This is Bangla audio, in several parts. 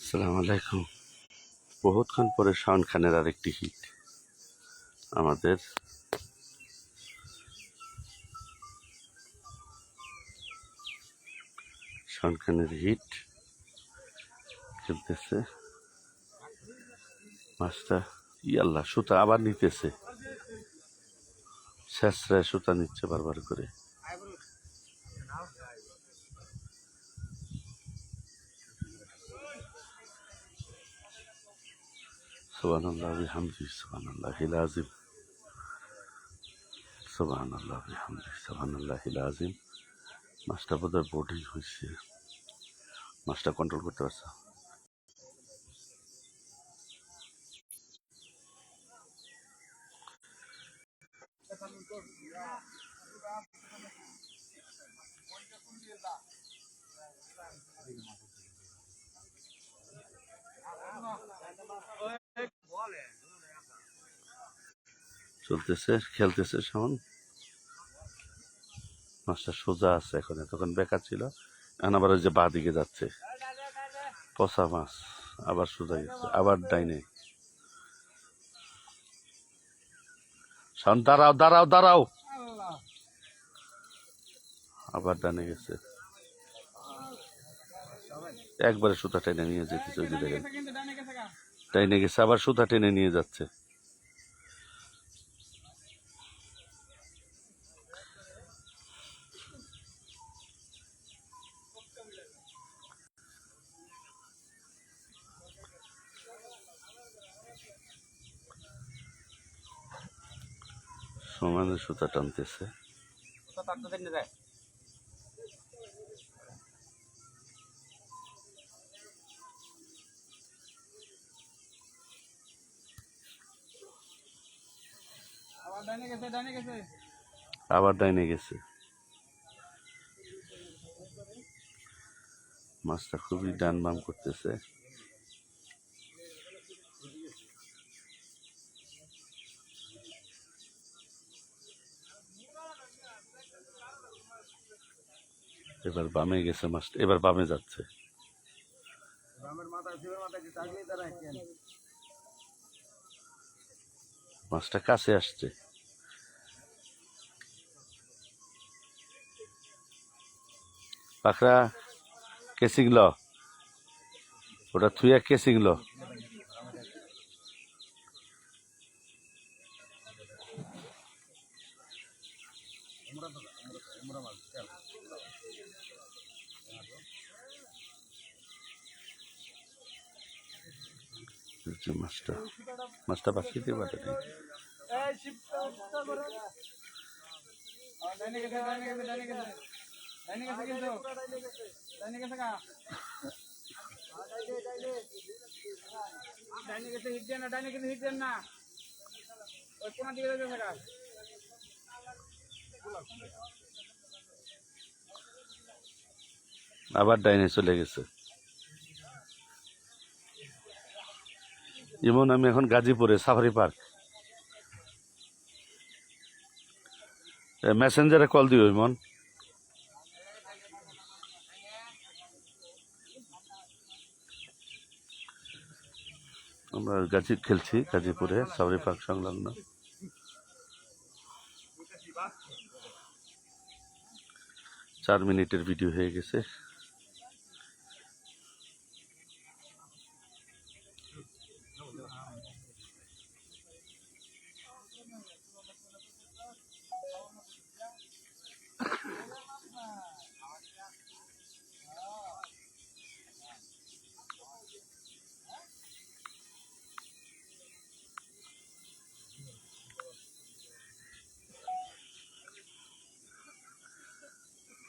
আসসালামু আলাইকুম। বহুতক্ষণ পরে শাওন খানের আরেকটি হিট। আমাদের শাওন খানের হিট খেলতেছে মাছটা। আল্লাহ, সুতা আবার নিতেছে, শেষরায় সুতা নিচ্ছে বারবার করে। সুবহানাল্লাহ বিহামদিহি সুবহানাল্লাহিল আযীম, সুবহানাল্লাহ বিহামদিহি সুবহানাল্লাহিল আযীম। মাছটা বোধহয় বোর্ডিং হয়েছে, মাছটা কন্ট্রোল করতে পারছে। চলতেছে, খেলতেছে শাওন। মাছটা সোজা আছে এখন, তখন বেকার ছিল, এখন আবার ওই যে বাঁ দিকে যাচ্ছে। পচা মাছ, আবার সোজা গেছে, আবার ডাইনে। শাওন দাঁড়াও দাঁড়াও দাঁড়াও, আবার ডানে গেছে। একবারে সুতা টেনে নিয়ে যেতেছে, ওই যে দেখেন টেনে গেছে, আবার সুতা টেনে নিয়ে যাচ্ছে। সমানে সুতা টানতেছে। আবার ডাইনে গেছে। মাছটা খুবই ডান বাম করতেছে। এবার বামে গেছে মাছটা, এবার বামে যাচ্ছে। মাছটা কাছে আসছে। পাখরা কেসিং ল, ওটা থুইয়া কেসিং ল। মাছটা মাছটা বাঁচিয়ে পারে নাই। আবার ডাইনে চলে গেছে। যেমন আমি এখন গাজীপুরে সাফারি পার্ক, মেসেঞ্জারে কল দিও ইমন। আমরা খেলছি গাজীপুরে সাফারি পার্ক সংলগ্ন। 4 মিনিটের ভিডিও হয়ে গেছে।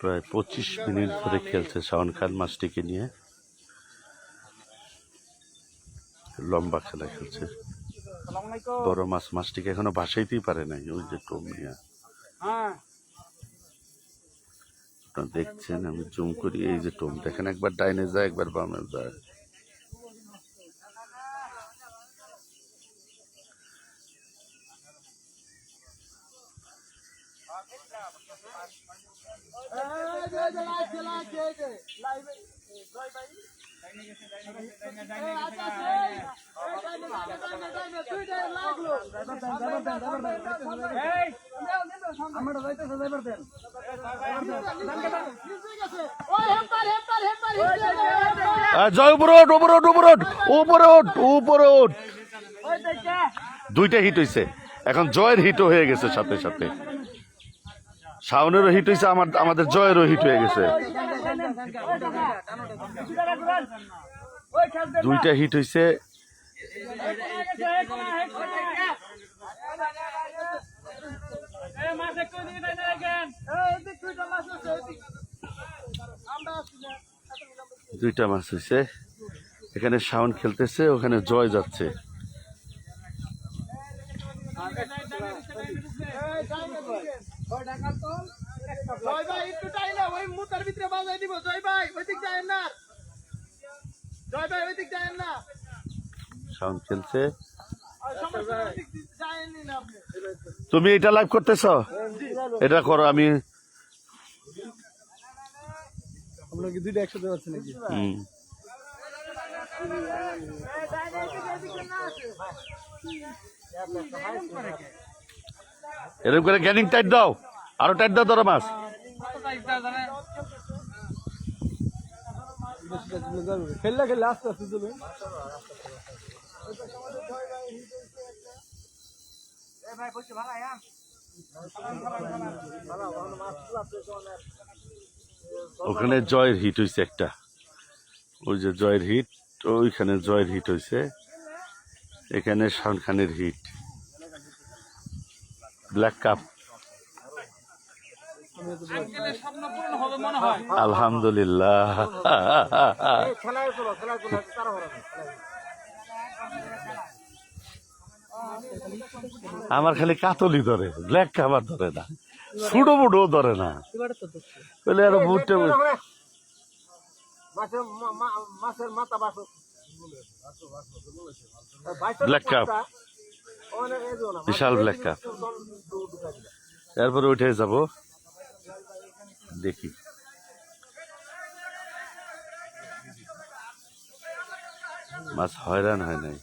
প্রায় 25 মিনিট ধরে খেলছে শাওন খান মাছটিকে নিয়ে। লম্বা খেলা খেলছে। বড় মাছটিকে এখনো ভাসাইতেই পারে নাই, ওই যে টোম নিয়ে। আপনারা দেখছেন, আমি জুম করি, এই যে টোম দেখেন, একবার ডাইনে যায় একবার বামে যায়। জয় উপরে ওঠ উপরে ওঠ উপরে ওঠ উপরে ওঠ উপরে ওঠ। দুইটা হিট হয়েছে, এখন জয়ের হিটও হয়ে গেছে, সাথে সাথে শাওনেরও হিট হয়েছে, আমাদের জয়েরও হিট হয়ে গেছে। দুইটা হিট হয়েছে। দুইটা মাছ হয়েছে। এখানে শাওন খেলতেছে, ওখানে জয় যাচ্ছে। শাওন খেলছে। তুমি এটা লাইভ করতেছ, এটা করো। আমি দুইটা একসাথে যাচ্ছে নাকি? এরকম করে গ্যানিং টাইট দাও, আরো টাইট দাও, ধরো মাছ। খেললে খেললে আস্তে আস্তে চলবে। ওখানে জয়ের হিট হয়েছে একটা, ওই যে জয়ের হিট, ওইখানে জয়ের হিট হয়েছে, এখানে শাওন খানের হিট। ব্ল্যাক কাপ আলহামদুলিল্লাহ। আমার খালি কাতলি ধরে, ব্ল্যাক কাপ আর ধরে না, ছুটো বুটো ধরে না। বলে আরো বুটে ব্ল্যাক কাপ, বিশাল ব্ল্যাক কাপ। এরপরে উঠে যাব, দেখি। মাছ হয়রান হয় নাই।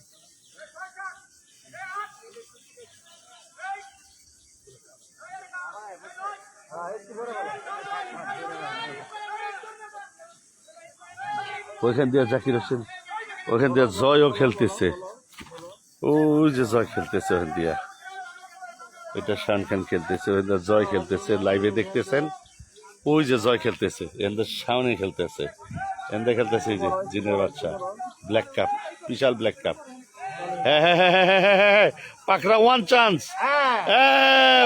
ওইখান দিয়ে জাকির হোসেন, ওইখান দিয়ে জয়ও খেলতেছে, ওই যে জয় খেলতেছে ওখান দিয়া। এটা শান খান খেলতেছে, ওখান দিয়ে জয় খেলতেছে, লাইভে দেখতেছেন। ওই যে জয় খেলতেছে, এখান শাওনে খেলতেছে, এখান খেলতেছে এই যে জিনের বাচ্চা। ব্ল্যাক কাপ, বিশাল ব্ল্যাক কাপ। হ্যাঁ হ্যাঁ হ্যাঁ হ্যাঁ হ্যাঁ হ্যাঁ, পাকড়া ওয়ান চান্স।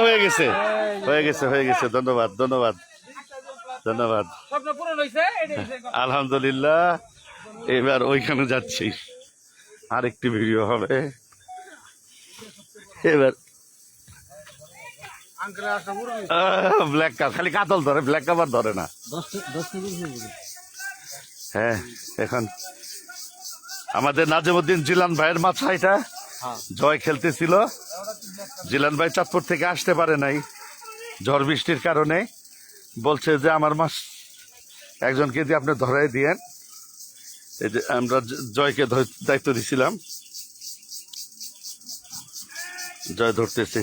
হয়ে গেছে হয়ে গেছে হয়ে গেছে। ধন্যবাদ ধন্যবাদ ধন্যবাদ, আলহামদুলিল্লাহ। এবার ওইখানে যাচ্ছি, আরেকটি ভিডিও হবে এবার। ব্ল্যাক কাপ খালি কাতল ধরে, ব্ল্যাক কাপ আর ধরে না। হ্যাঁ, এখন আমাদের নাজিমউদ্দিন জিলান ভাইয়ের মাথা, এটা জয় খেলতেছিল। জিলান ভাই চাঁদপুর থেকে আসতে পারে নাই ঝড় বৃষ্টির কারণে। বলছে যে আমার মাছ একজনকে দিয়ে আপনি ধরাই দিয়েন। এই যে আমরা জয়কে দায়িত্ব দিছিলাম, জয় ধরতেছে।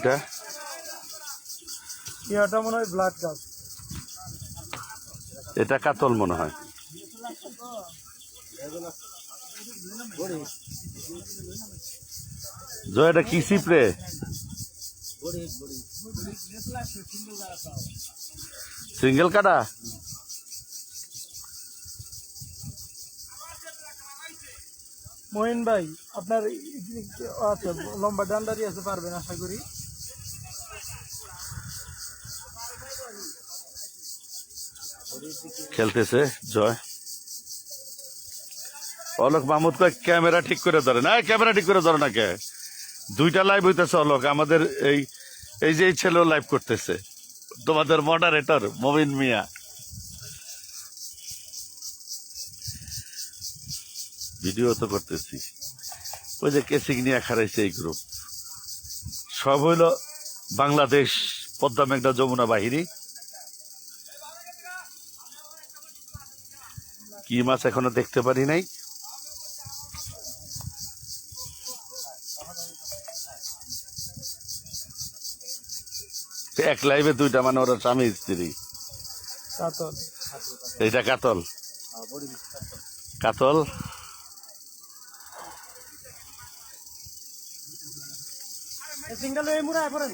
এটা মনে হয় ব্লাড কাপ, এটা কাতল মনে হয়। জয় এটা কি সিপরে? সিঙ্গেল কাটা। মহিন ভাই আপনার আচ্ছা লম্বা ডান্ডারি আছে, পারবেন আশা করি। খেলতেছে জয়। অলোক মাহমুদ কয় ক্যামেরা ঠিক করে ধরে না, ক্যামেরা ঠিক করে ধরে না কে? দুইটা লাইভ হইতেছে অলোক, আমাদের এই যে ছেলেও লাইভ করতেছে, তোমাদের মডারেটর মমিন মিয়া। ভিডিও তো করতেছি। ওই যে কেসিং নিয়ে খারাইছে এই গ্রুপ, সব হইল বাংলাদেশ পদ্মা মেঘনা যমুনা বাহিনী। কি মাছ এখনো দেখতে পারি নাই। এক লাইভে দুইটা, মানে ওরা স্বামী স্ত্রী। কাতল এইটা কাতল, কাতল। সিঙ্গেল হয়ে মুড়ায় পড়েন।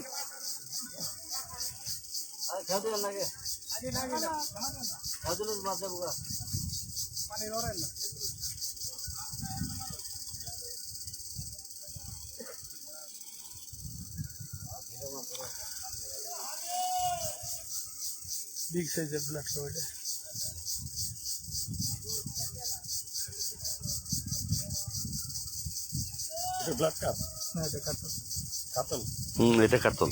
বিগ সাইজের ব্ল্যাক ওইটা। এটা ব্ল্যাক কাপ না, এটা কাতল। কাতল, এটা কাতল।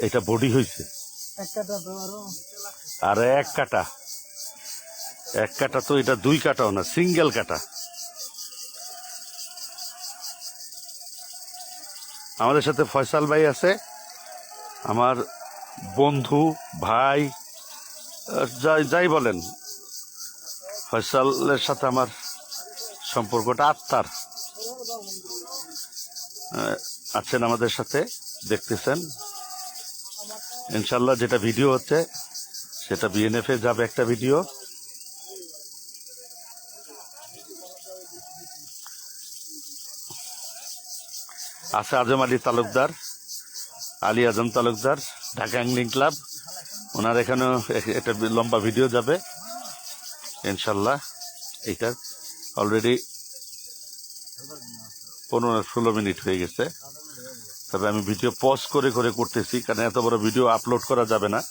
এটা বডি হয়েছে এক কাটা তো আরো আর এক কাটা, এক কাটা তো, এটা দুই কাটাও না, সিঙ্গেল কাটা। আমাদের সাথে ফয়সাল ভাই আছে, আমার বন্ধু ভাই, যাই যাই বলেন, ফয়সালের সাথে আমার সম্পর্কটা আত্মার। আছেন আমাদের সাথে, দেখতেছেন ইনশাল্লাহ। যেটা ভিডিও হচ্ছে সেটা বিএনএফ এ যাবে একটা ভিডিও। আছে আজম আলী তালুকদার, আলী আজম তালুকদার, ঢাকা অ্যাংলিং ক্লাব, ওনার এখানেও একটা লম্বা ভিডিও যাবে ইনশাল্লাহ। এইটার অলরেডি 15-16 মিনিট হয়ে গেছে, তবে আমি ভিডিও পজ করে করে করতেছি, কারণ এত বড় ভিডিও আপলোড করা যাবে না।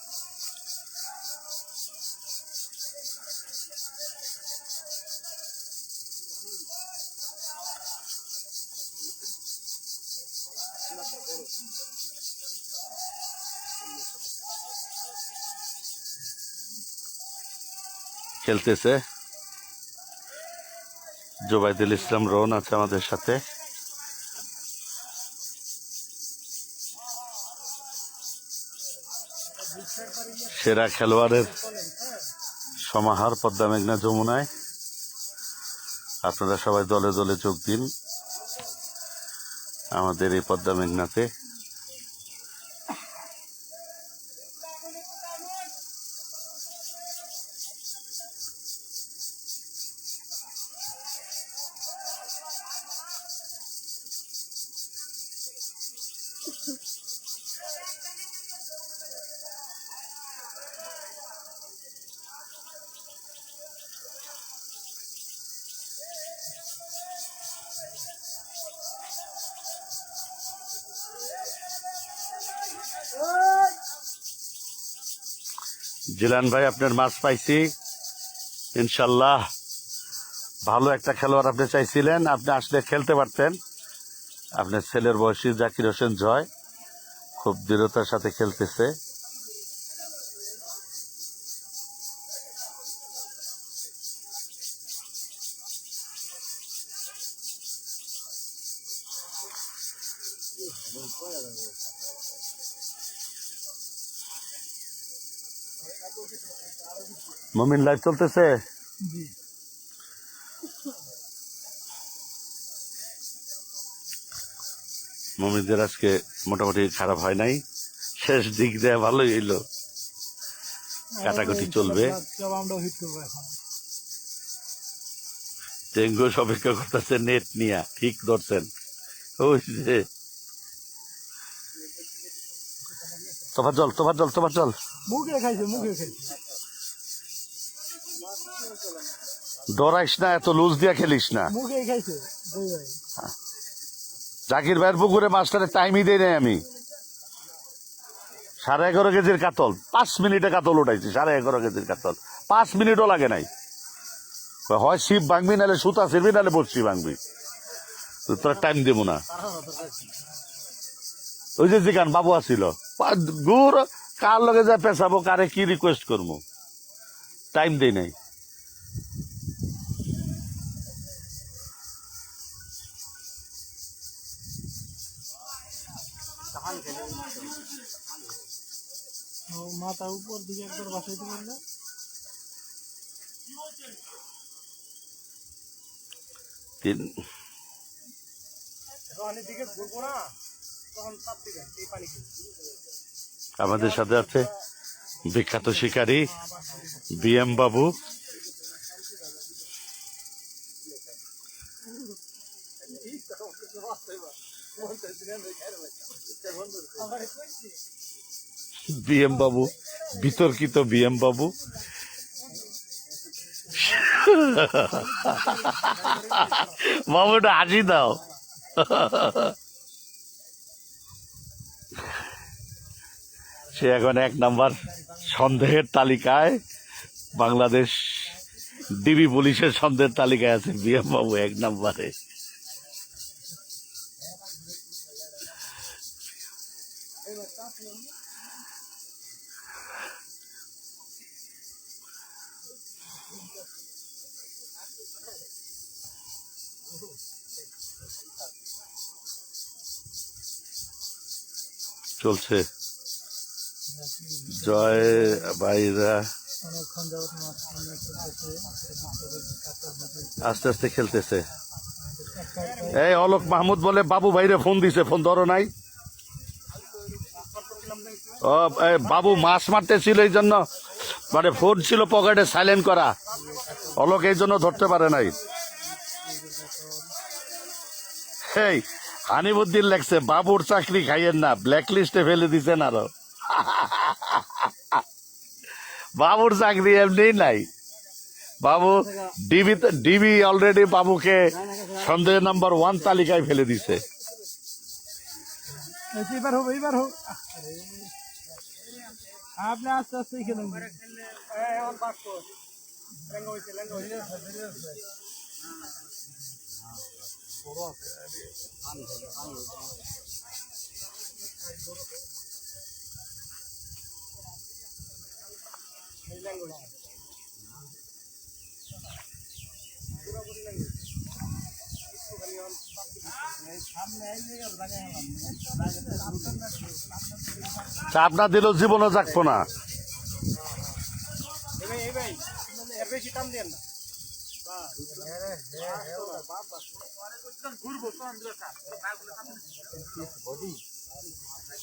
খেলতেছে জোবাইদুল ইসলাম রোহন আছে আমাদের সাথে। সেরা খেলোয়াড়ের সমাহার পদ্মা মেঘনা যমুনায়। আপনারা সবাই দলে দলে যোগ দিন আমাদের এই পদ্মা মেঘনাতে। জিলান ভাই, আপনার মাছ পাইছি ইনশাল্লাহ। ভালো একটা খেলোয়াড় আপনি চাইছিলেন, আপনি আসলে খেলতে পারতেন। আপনার ছেলের বয়সী জাকির হোসেন জয় খুব দৃঢ়তার সাথে খেলতেছে। মমিন লাইভ চলতেছে। মমিনদের আজকে মোটামুটি খারাপ হয় নাই, শেষ দিক দিয়ে ভালোই হইলো, কাটাকুটি চলবে। টেঙ্গু অপেক্ষা করতেছে নেট নিয়া, ঠিক ধরছেন। ওই যে তোমার জল, তোমার জল, তোমার জল। মুখে খাইছে, মুখে খাইছে। ডরাইস না, এত লুজ দিয়া খেলিস না। মুখে খাইছে জাকির ভাইয়ের পুকুরে মাস্টারের টাইমই দেয় নাই আমি। 11.5 কেজির কাতল 5 মিনিটে কাতল উঠাইছি। 11.5 কেজির কাতল 5 মিনিটও লাগে নাই। হয় ছিপ ভাঙবি, নাহলে সুতা ছিড়বি, নাহলে বসছি ভাঙবি, তোরা টাইম দেবো না। ওই যে জিগান বাবু আসছিল, গুড় কার লগে যা পেছাবো, কারে কি রিকোয়েস্ট করবো, টাইম দেই নাই। মাথা উপর দিকে একবার বসাইতে পারলে আমাদের সাথে আছে বিখ্যাত শিকারী বিএম বাবু। বিএম বাবু, বিতর্কিত বিএম বাবু। বাবুটা হাসি দাও। সে এখন 1 নম্বর সন্দেহের তালিকায়, বাংলাদেশ ডিবি পুলিশের সন্দেহের তালিকায় আছে বিএম বাবু 1 নম্বরে। চলছে জয় ভাইরা অনেকক্ষণ যাবত মাছ খেলতেছে, আস্তে আস্তে খেলতেছে। এই অলোক মাহমুদ বলে বাবু ভাইরে ফোন দিছে, ফোন ধরো নাই। ও বাবু মাছ মারতেছিল, এই জন্য মানে ফোন ছিল পকেটে সাইলেন্ট করা, অলোক এই জন্য ধরতে পারে নাই। এই হানিবুদ্দিন লেখছে বাবুর চাকরি খাইয়েন না, ব্ল্যাক লিস্টে ফেলে দিচ্ছেন আরো। বাবুর চাকরি এমনি নাই, বাবু ডিবি অলরেডি বাবুকে সন্দেহ নাম্বার 1 তালিকায় ফেলে দিছে। এবার হোক, এইবার হোক, আপনি আস্তে আস্তে খেলেন। চাপ না দিলেও জীবনও জাগবো না।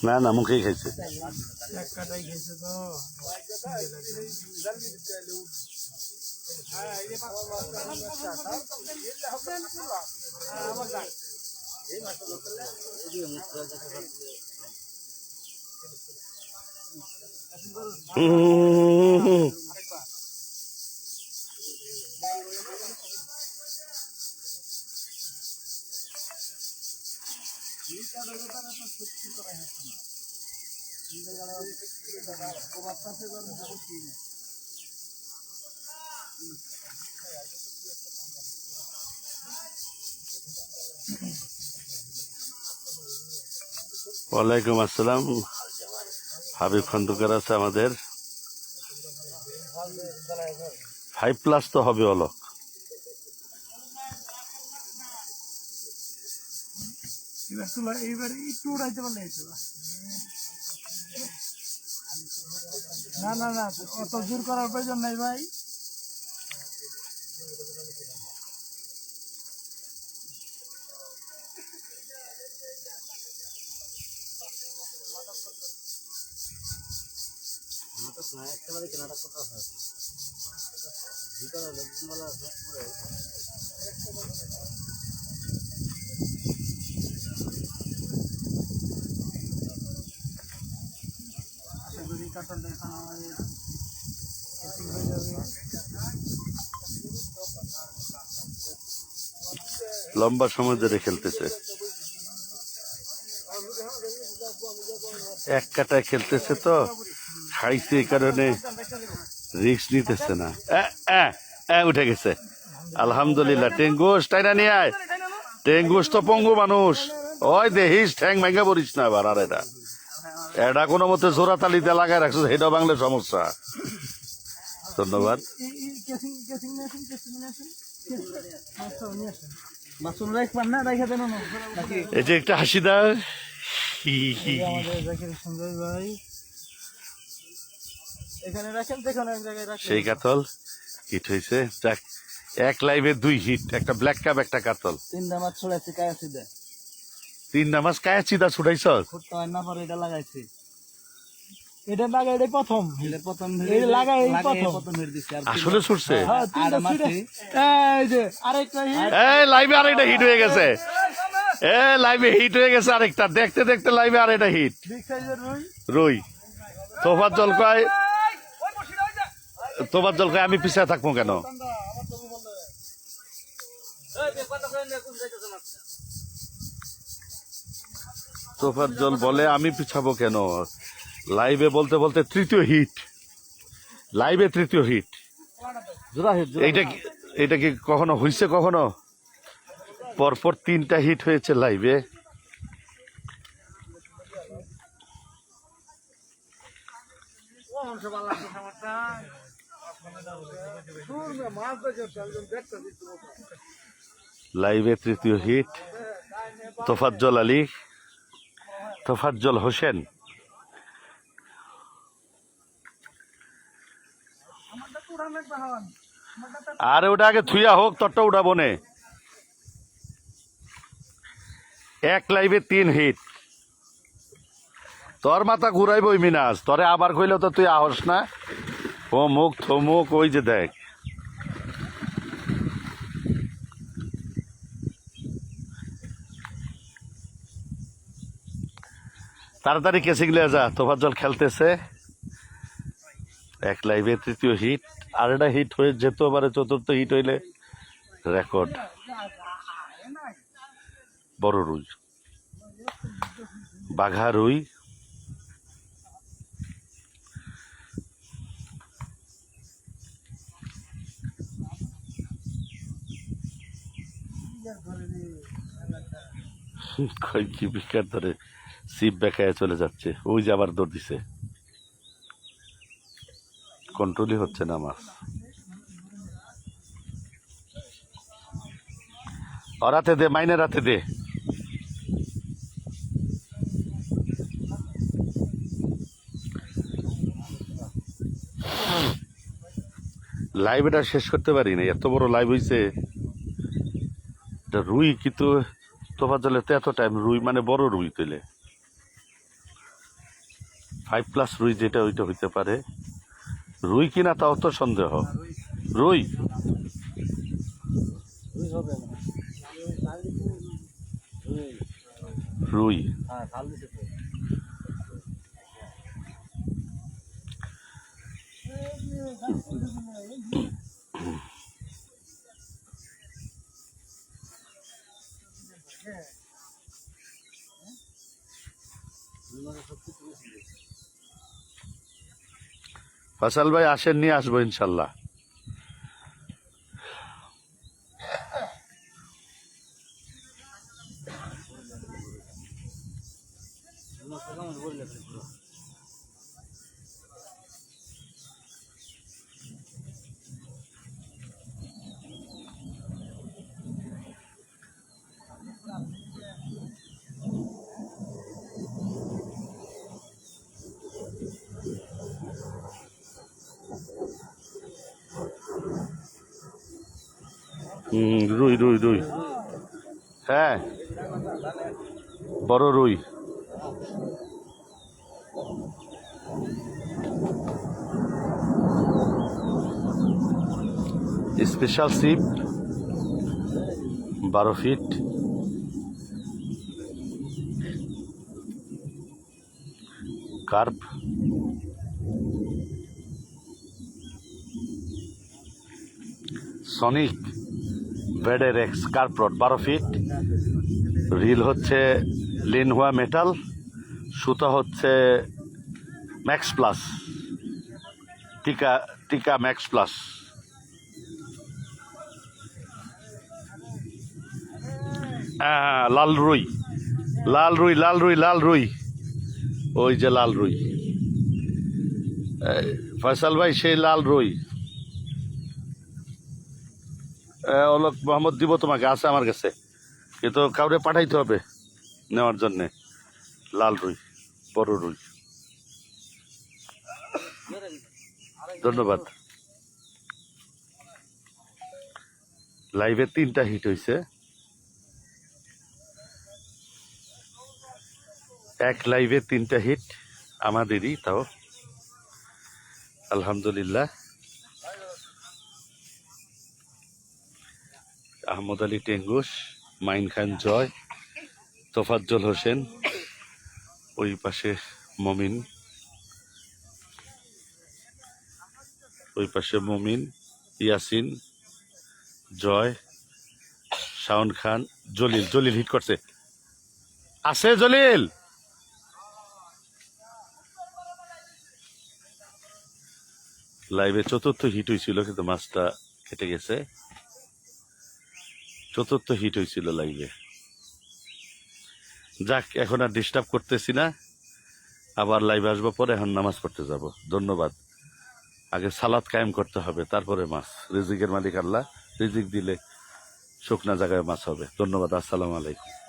না না, মুখেই খাইছে। এক কাটাই খেয়েছে তো। ওয়ালাইকুম আসসালাম। হাবিব খন্দকার আছে আমাদের। 5+ তো হবে অলক। এইবার একটু উড়াইতে পারলে না না না, অত জোর করার প্রয়োজন নাই ভাই। আশা করি কাতারটা এখন আমাদের হয়ে যাবে। লম্বা সময় ধরে খেলতেছে, 1 কাটায় খেলতেছে তো, খাইছে এই কারণে রিস্ক নিতেছে না। উঠে গেছে আলহামদুলিল্লাহ। টেঙ্গুস টাইনা নিয়ে আয়, টেঙ্গুস তো পঙ্গু মানুষ, ওই দেহিস ঠ্যাং ভেঙে পড়িস না এবার। আর এটা কোনো মতে জোড়া তালিতে লাগায় রাখছো, সেটাও বাংলার সমস্যা। ধন্যবাদ। এই যে একটা হাসি দাও। সেই কাতল হিট হয়েছে, যাক 1 লাইভে 2 হিট, একটা ব্ল্যাক কাপ একটা কাতল। 3টা মাছ ছড়াইছে কায়াসিদে। 3 মাস কায়া চিদা ছুটাইছ? ফুটতে হয় না পরে এটা লাগাইছে। এটা লাগাই এটা প্রথম। এটা প্রথম এটা লাগাই এই প্রথম। প্রথম হেড দিছি আর আসলে ছুটছে? হ্যাঁ, তিনটা আর মারছি। ছুটে- এই যে আরেকটা hit। এই লাইভে আরেকটা হিট হয়ে গেছে। লাইভে হিট হয়ে গেছে আরেকটা। দেখতে দেখতে লাইভে আরেকটা হিট। Big size এর রুই। রুই। তোফাজ্জল কয় আমি পিছিয়ে থাকবো কেন? তোফাজ্জল বলে আমি পিছাবো কেন? লাইভে বলতে বলতে তৃতীয় হিট। লাইভে তৃতীয় হিট। এইটা কি কখনো হয়েছে? কখনো পরপর 3টা হিট হয়েছে লাইভে। লাইভে তৃতীয় হিট তোফাজ্জল আলী, তোফাজ্জল হোসেন। আরে ওটা আগে থুইয়া হোক, তোরটা উঠাবো নে। এক লাইভে 3 হিট। তোর মাথা ঘুরাইব মিনাজ, তোরে আবার কইলে তো তুই আহস না। অমুক থমুক, ওই যে দেখ। তাড়াতাড়ি কেসে গিলে যা, তোফাজ্জল খেলতেছে। এক লাইভে তৃতীয় হিট। আর এটা হিট হয়ে যেত পারে, চতুর্থ হিট হইলে রেকর্ড। বড় রুই, বাঘা রুই। কি বিকার ধরে সিপ বেকায় চলে যাচ্ছে। ওই যে আবার দৌড় দিছে। কন্ট্রোলই হচ্ছে না মাছ। রাতে দে, মাইনে রাতে দে। লাইভ এটা শেষ করতে পারি না, এত বড় লাইভ হয়েছে। রুই কিন্তু তোফাজ্জলে তো এত টাইম রুই মানে বড় রুই তুলে 5+ রুই যেটা ওইটা হইতে পারে। রুই কিনা তাও তো সন্দেহ। রুই রুই ফসল ভাই আসেন, নিয়ে আসবো ইনশাল্লাহ। রুই রুই রুই, হ্যাঁ বড় রুই। স্পেশাল সিপ 12 ফিট। কার্প সনিক বেডের X carp rod 12 feet. Reel হচ্ছে লিনহুয়া মেটাল, সুতা হচ্ছে ম্যাক্স প্লাস, টিকা টিকা ম্যাক্স প্লাস। লাল রুই, লাল রুই, লাল রুই, লাল রুই, ওই যে লাল রুই। ফয়সাল ভাই সেই লাল রুই। অলক মোহাম্মদ দিব তোমাকে, আছে আমার কাছে, কিন্তু কাউরে পাঠাইতে হবে নেওয়ার জন্যে। লাল রুই, বড় রুই। ধন্যবাদ। লাইভে 3টা হিট হয়েছে। এক লাইভে 3টা হিট আমাদেরই, তাও আলহামদুলিল্লাহ। আহমদ আলী টেঙ্গুস, মাইন খান জয়, তোফাজ্জল হোসেন, ওই পাশে মমিন, ওই পাশে মমিন, ইয়াসিন, জয়, শাওন খান, জলিল। জলিল হিট করছে, আছে জলিল। লাইভে 4র্থ হিট হয়েছিল, কিন্তু মাছটা কেটে গেছে। 4র্থ হিট হয়েছিল লাইভে। যাক, এখন আর ডিস্টার্ব করতেছি না, আবার লাইভে আসবো পরে। এখন নামাজ পড়তে যাব। ধন্যবাদ। আগে সালাত কায়েম করতে হবে, তারপরে মাছ। রিজিকের মালিক আল্লাহ, রিজিক দিলে শুকনা জায়গায় মাছ হবে। ধন্যবাদ। আসসালামু আলাইকুম।